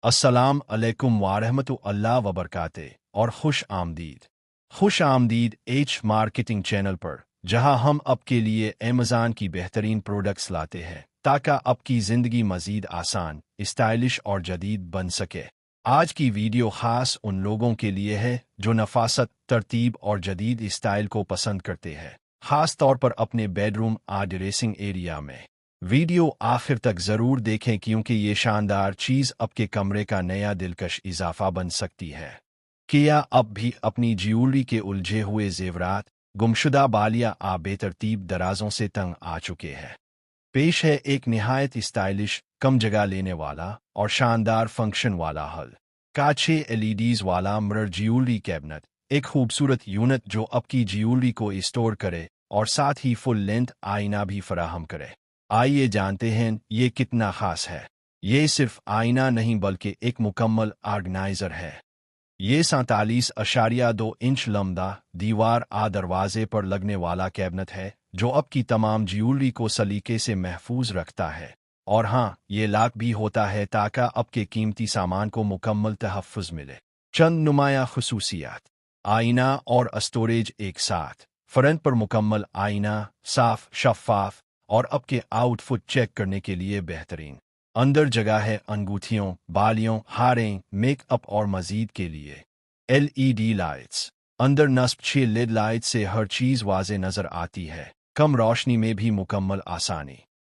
अस्सलाम अलैकुम वारहमतुल्लाह वबरकातुहू और खुश आमदीद एच मार्केटिंग चैनल पर, जहां हम आपके लिए अमेज़न की बेहतरीन प्रोडक्ट्स लाते हैं ताकि आपकी ज़िंदगी मज़ीद आसान, स्टाइलिश और जदीद बन सके। आज की वीडियो ख़ास उन लोगों के लिए है जो नफासत, तरतीब और जदीद स्टाइल को पसंद करते हैं, ख़ास तौर पर अपने बेडरूम और ड्रेसिंग एरिया में। वीडियो आखिर तक ज़रूर देखें क्योंकि ये शानदार चीज़ आपके कमरे का नया दिलकश इजाफा बन सकती है। क्या आप भी अपनी ज्वेलरी के उलझे हुए जेवरात, गुमशुदा बालियां आ बेतरतीब दराजों से तंग आ चुके हैं? पेश है एक निहायत स्टाइलिश, कम जगह लेने वाला और शानदार फंक्शन वाला हल। कांचे एलईडीज वाला मिरर ज्वेलरी कैबिनेट, एक खूबसूरत यूनिट जो आपकी ज्वेलरी को स्टोर करे और साथ ही फुल लेंथ आईना भी फराहम करे। आइए जानते हैं ये कितना खास है। ये सिर्फ आईना नहीं बल्कि एक मुकम्मल ऑर्गेनाइजर है। ये 47.2 इंच लंबा दीवार आ दरवाजे पर लगने वाला कैबिनेट है जो आपकी तमाम ज्वेलरी को सलीके से महफूज रखता है। और हाँ, ये लॉक भी होता है ताकि आपके कीमती सामान को मुकम्मल तहफ़्फ़ुज़ मिले। चंद नुमाया खुसूसियात: आईना और स्टोरेज एक साथ। फ्रंट पर मुकम्मल आईना, साफ, शफ़ाफ और आपके आउटफिट चेक करने के लिए बेहतरीन। अंदर जगह है अंगूठियों, बालियों, हारें, मेकअप और मजीद के लिए। एलईडी लाइट्स, अंदर नस्ब 6 लेड लाइट से हर चीज़ वाज़े नज़र आती है, कम रोशनी में भी मुकम्मल आसानी।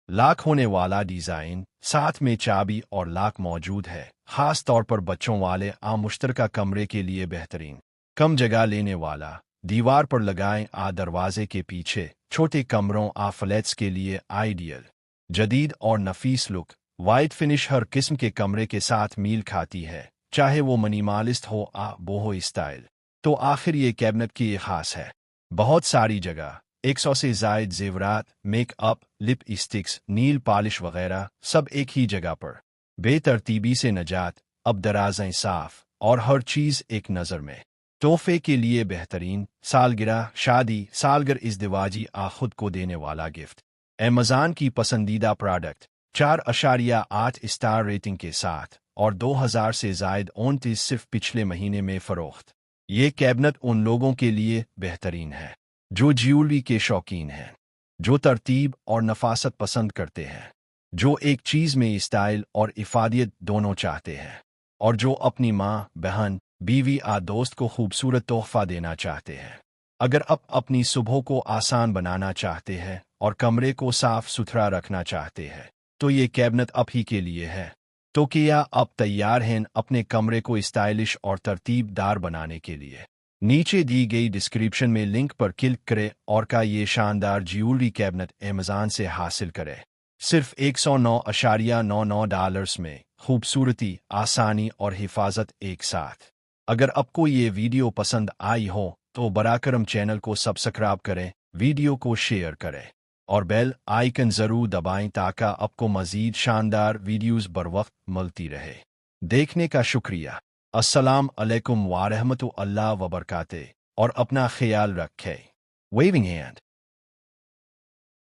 लॉक होने वाला डिज़ाइन, साथ में चाबी और लॉक मौजूद है, ख़ास तौर पर बच्चों वाले मुश्तरका कमरे के लिए बेहतरीन। कम जगह लेने वाला, दीवार पर लगाएं दरवाजे के पीछे, छोटे कमरों फ्लैट्स के लिए आइडियल। जदीद और नफीस लुक, वाइट फिनिश हर किस्म के कमरे के साथ मील खाती है, चाहे वो मिनिमलिस्ट हो बोहो स्टाइल। तो आखिर ये कैबिनेट की ये खास है। बहुत सारी जगह, 100 से ज़ायद जेवरात, मेकअप, लिप स्टिक्स, नील पॉलिश वगैरह सब एक ही जगह पर। बेतरतीबी से नजात, अब दराज़ें साफ और हर चीज़ एक नज़र में। तोहफे के लिए बेहतरीन, सालगिरह, शादी, सालगर, इज़्दिवाजी खुद को देने वाला गिफ्ट। अमेज़न की पसंदीदा प्रोडक्ट, 4.8 स्टार रेटिंग के साथ और 2000 से ज़ायद ऑनटीज सिर्फ पिछले महीने में फ़रोख्त। ये कैबिनेट उन लोगों के लिए बेहतरीन है जो ज्वेलरी के शौकीन हैं, जो तरतीब और नफासत पसंद करते हैं, जो एक चीज़ में स्टाइल और इफ़ादियत दोनों चाहते हैं, और जो अपनी माँ, बहन, बीवी दोस्त को खूबसूरत तोहफा देना चाहते हैं। अगर आप अपनी सुबह को आसान बनाना चाहते हैं और कमरे को साफ सुथरा रखना चाहते हैं तो ये कैबिनेट आप ही के लिए है। तो क्या आप तैयार हैं अपने कमरे को स्टाइलिश और तरतीबदार बनाने के लिए? नीचे दी गई डिस्क्रिप्शन में लिंक पर क्लिक करें और का ये शानदार ज्वेलरी कैबिनेट अमेज़न से हासिल करें। सिर्फ $109.99 में खूबसूरती, आसानी और हिफाजत एक साथ। अगर आपको ये वीडियो पसंद आई हो तो बराकरम चैनल को सब्सक्राइब करें, वीडियो को शेयर करें और बेल आइकन ज़रूर दबाएं ताकि आपको मज़ीद शानदार वीडियोज़ बर वक्त मिलती रहे। देखने का शुक्रिया। अस्सलाम अलैकुम वारहमतुल्लाह वबरकातुहू और अपना ख्याल रखें। Waving hand.